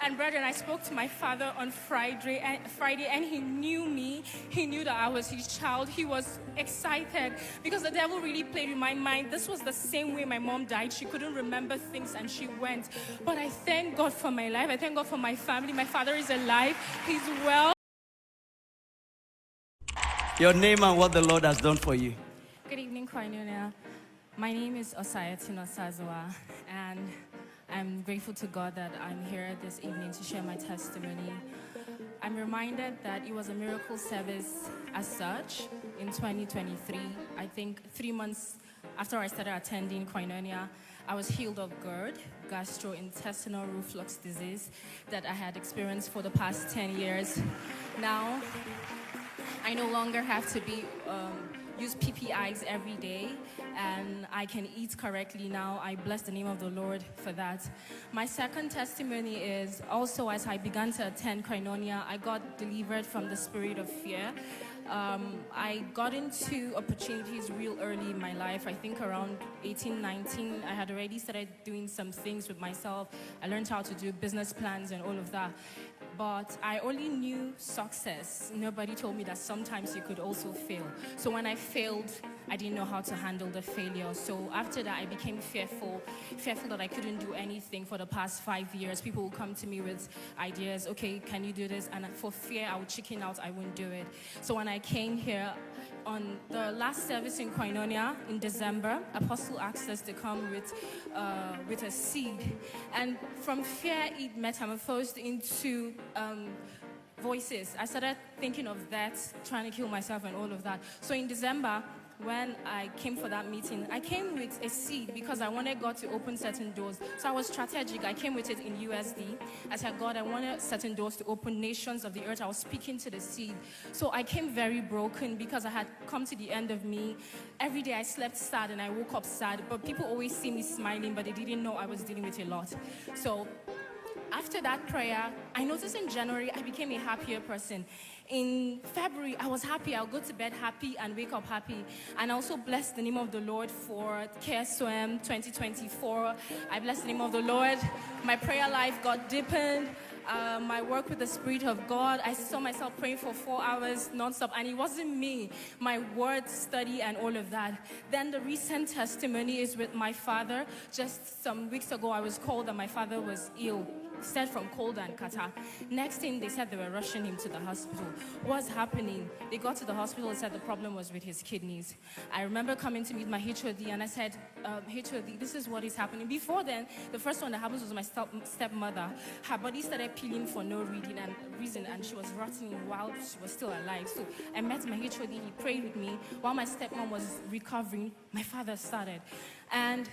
And brethren, I spoke to my father on Friday, and he knew me. He knew that I was his child. He was excited because the devil really played with my mind. This was the same way my mom died. She couldn't remember things and she went. But I thank God for my life. I thank God for my family. My father is alive. He's well. Your name and what the Lord has done for you. Good evening, Koinonia. My name is Osayatino Sazwa, and I'm grateful to God that I'm here this evening to share my testimony. I'm reminded that it was a miracle service as such in 2023. I think 3 months after I started attending Koinonia, I was healed of GERD, gastrointestinal reflux disease, that I had experienced for the past 10 years. Now, I no longer have to use PPIs every day, and I can eat correctly now. I bless the name of the Lord for that. My second testimony is also as I began to attend Koinonia, I got delivered from the spirit of fear. I got into opportunities real early in my life. I think around 18, 19, I had already started doing some things with myself. I learned how to do business plans and all of that. But I only knew success. Nobody told me that sometimes you could also fail. So when I failed, I didn't know how to handle the failure. So after that, I became fearful that I couldn't do anything for the past 5 years. People would come to me with ideas, okay, can you do this? And for fear, I would chicken out, I wouldn't do it. So when I came here, on the last service in Koinonia in December, Apostle asked us to come with a seed. And from fear, it metamorphosed into voices. I started thinking of that, trying to kill myself and all of that. So in December, when I came for that meeting, I came with a seed because I wanted God to open certain doors. So I was strategic. I came with it in USD. I said, God, I wanted certain doors to open, nations of the earth. I was speaking to the seed. So I came very broken because I had come to the end of me. Every day I slept sad and I woke up sad. But people always see me smiling, but they didn't know I was dealing with a lot. So after that prayer, I noticed in January, I became a happier person. In February, I was happy. I'll go to bed happy and wake up happy. And I also bless the name of the Lord for KSOM 2024. I bless the name of the Lord. My prayer life got deepened. My work with the Spirit of God, I saw myself praying for 4 hours nonstop, and it wasn't me, my word study and all of that. Then the recent testimony is with my father. Just some weeks ago, I was called that my father was ill. Said from cold and catarrh. Next thing, they said they were rushing him to the hospital. What's happening? They got to the hospital and said the problem was with his kidneys. I remember coming to meet my HOD, and I said, HOD, this is what is happening. Before then, the first one that happened was my stepmother. Her body started peeling for no reason, and she was rotting while she was still alive. So I met my HOD, he prayed with me. While my stepmom was recovering, my father started. And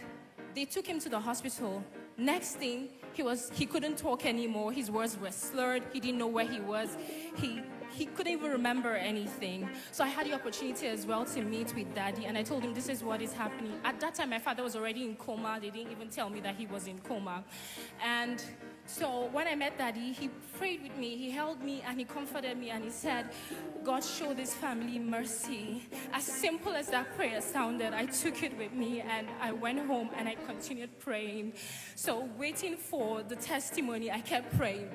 they took him to the hospital. Next thing, he couldn't talk anymore. His words were slurred. He didn't know where he was. He couldn't even remember anything. So I had the opportunity as well to meet with Daddy, and I told him this is what is happening. At that time, my father was already in coma. They didn't even tell me that he was in coma. And so when I met Daddy, he prayed with me, he held me, and he comforted me, and he said, God, show this family mercy. As simple as that prayer sounded, I took it with me, and I went home, and I continued praying. So waiting for the testimony, I kept praying.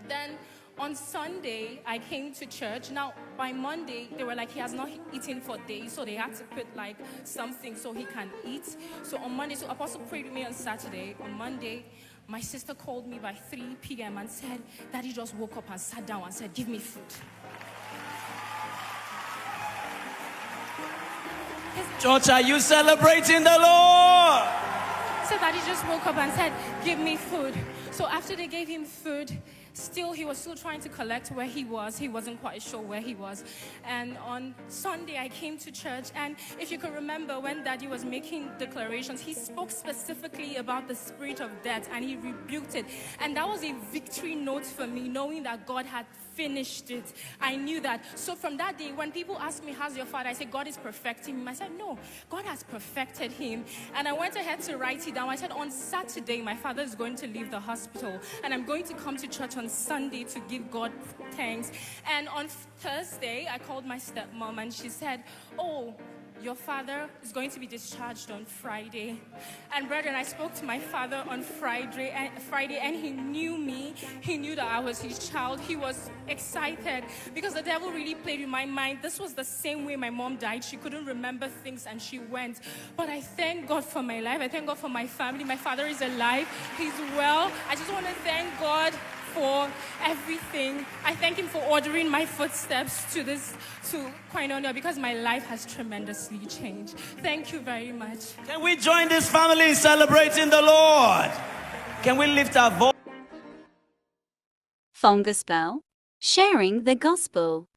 Then on Sunday, I came to church. Now, by Monday, they were like, he has not eaten for days, so they had to put like something so he can eat. So on Monday, so Apostle prayed with me on Saturday. On Monday, my sister called me by 3 p.m. and said, Daddy just woke up and sat down and said, give me food. Church, are you celebrating the Lord? So Daddy just woke up and said, give me food. So after they gave him food, he was still trying to collect where he was. He wasn't quite sure where he was. And on Sunday, I came to church. And if you can remember, when Daddy was making declarations, he spoke specifically about the spirit of death, and he rebuked it. And that was a victory note for me, knowing that God had finished it. I knew that. So from that day, when people ask me, how's your father? I said, God is perfecting him. I said, no, God has perfected him. And I went ahead to write it down. I said, on Saturday, my father is going to leave the hospital, and I'm going to come to church on Sunday to give God thanks. And on Thursday, I called my stepmom, and she said, oh, your father is going to be discharged on Friday. And brethren, I spoke to my father on Friday, and he knew me. me. He knew that I was his child. He was excited because the devil really played with my mind. This was the same way my mom died. She couldn't remember things and she went. But I thank God for my life. I thank God for my family. My father is alive. He's well. I just want to thank God for everything. I thank him for ordering my footsteps to Koinonia because my life has tremendously changed. Thank you very much. Can we join this family in celebrating the Lord? Can we lift our voice? Gospel, sharing the gospel.